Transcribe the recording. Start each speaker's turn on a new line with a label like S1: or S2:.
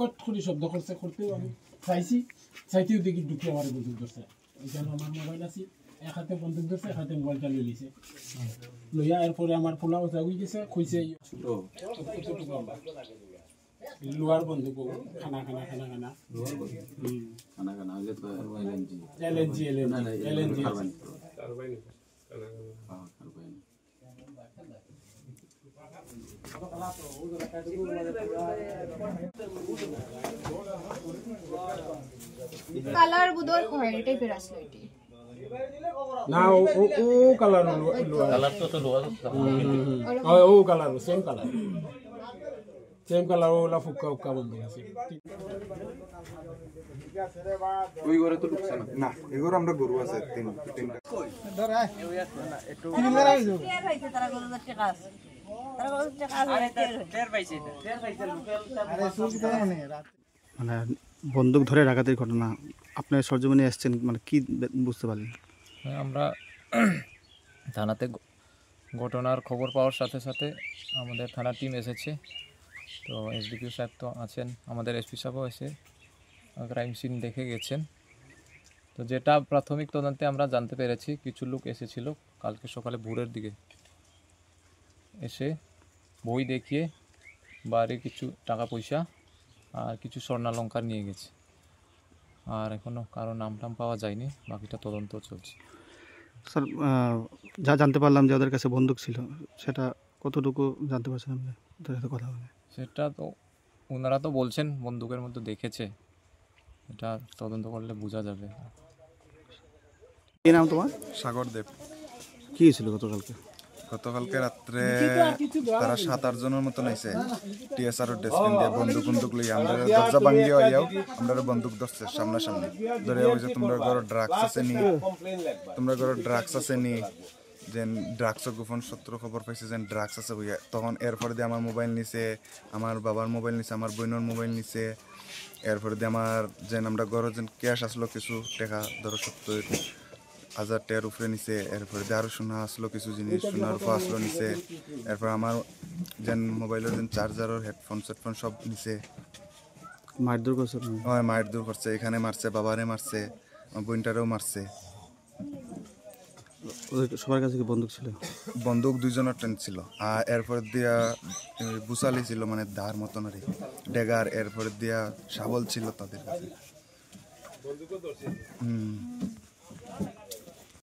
S1: কট করে শব্দ করছে করতেও আমি চাইতেও দেখি ঢুকে আমার বন্দুক ধরছে এখানে আমার মোবাইল আছে এক হাতে বন্দুক ধরছে এক হাতে মোবাইলটা লই লিছে লইয়া এরপরে আমার পোলাও জাগুই গেছে কইছে লোহার বন্দুক খানা হইলে তো এলএনজি
S2: কালার বুদর হয় এটাই পেরাসলো এটি
S1: না ও কালার তো লোহার ও কালার সেম কালার ওলা ফুক্কা বন্ধ আছে
S3: ওই ঘরে তো ঢুকছে না এই ঘরে আমরা গরু আছে তিনটা
S4: ধর আয় একটু টের পাইছে তারা গরু টাকা আছে তারা গরু টাকা আছে টের পাইছে আরে সুখ দেয়
S5: মানে বন্দুক ধরে ডাকাতির ঘটনা আপনি সরজমিনে এসেছেন মানে কি বুঝতে পারলেন?
S6: আমরা থানাতে ঘটনার খবর পাওয়ার সাথে সাথে আমাদের থানার টিম এসেছে। তো এসডিপিও সাহেব তো আছেন, আমাদের এসপি সাহেবও এসে ক্রাইম সিন দেখে গেছেন। তো যেটা প্রাথমিক তদন্তে আমরা জানতে পেরেছি, কিছু লোক এসেছিল কালকে সকালে ভোরের দিকে, এসে বই দেখিয়ে বাড়ির কিছু টাকা পয়সা আর কিছু স্বর্ণালঙ্কার নিয়ে গেছে। আর এখনও কারো নাম টাম পাওয়া যায়নি, বাকিটা তদন্ত চলছে।
S5: স্যার যা জানতে পারলাম যে ওদের কাছে বন্দুক ছিল, সেটা কতটুকু জানতে পারছেন আপনি ওদের সাথে কথা বলে?
S6: সেটা তো ওনারা তো বলছেন বন্দুকের মধ্যে দেখেছে, এটা তদন্ত করলে বোঝা যাবে।
S5: কি নাম তোমার?
S3: সাগর দেব।
S5: কি হয়েছিল
S3: গতকালকে রাত্রে তারা 7-8 জনের মতন আইছে টিএসআর ডেসপিন দিয়ে বন্দুক লইয়া আমরা দরজা ভাঙিয়ে আইয়াও আমরা বন্দুক ধরছে সামনাসামনি ধরে ওই যে তোমরা ঘরে ড্রাগস আছে নি যে ড্রাগস গোপন সূত্র খবর পাইছে যে ড্রাগস আছে বইয়া। তখন এরপরে দিয়ে আমার মোবাইল নিছে, আমার বাবার মোবাইল নিছে, আমার বোনের মোবাইল নিছে। এরপরে দিয়ে আমার যে আমরা ঘরে যে ক্যাশ আসলো কিছু টাকা ধরো 70,000 টাকার উপরে নিছে। এরপরে দিয়ে আরো সোনা আসলো কিছু জিনিস, সোনার উপর আসলো নিছে। এরপর আমার যে মোবাইলের যে চার্জার হেডফোন সেটফোন সব নিছে।
S5: মারধর করছে?
S3: হয়, মারধর করছে, এখানে মারছে, বাবারে মারছে, আমার বোনটারেও মারছে।
S5: সবার কাছে কি বন্দুক ছিল?
S3: বন্দুক 2 জনের টেন ছিল। আর এরপর দিয়া বুসালি ছিল, মানে দার মতন আর ডেগার। এরপর দিয়া শাবল ছিল তাদের কাছে।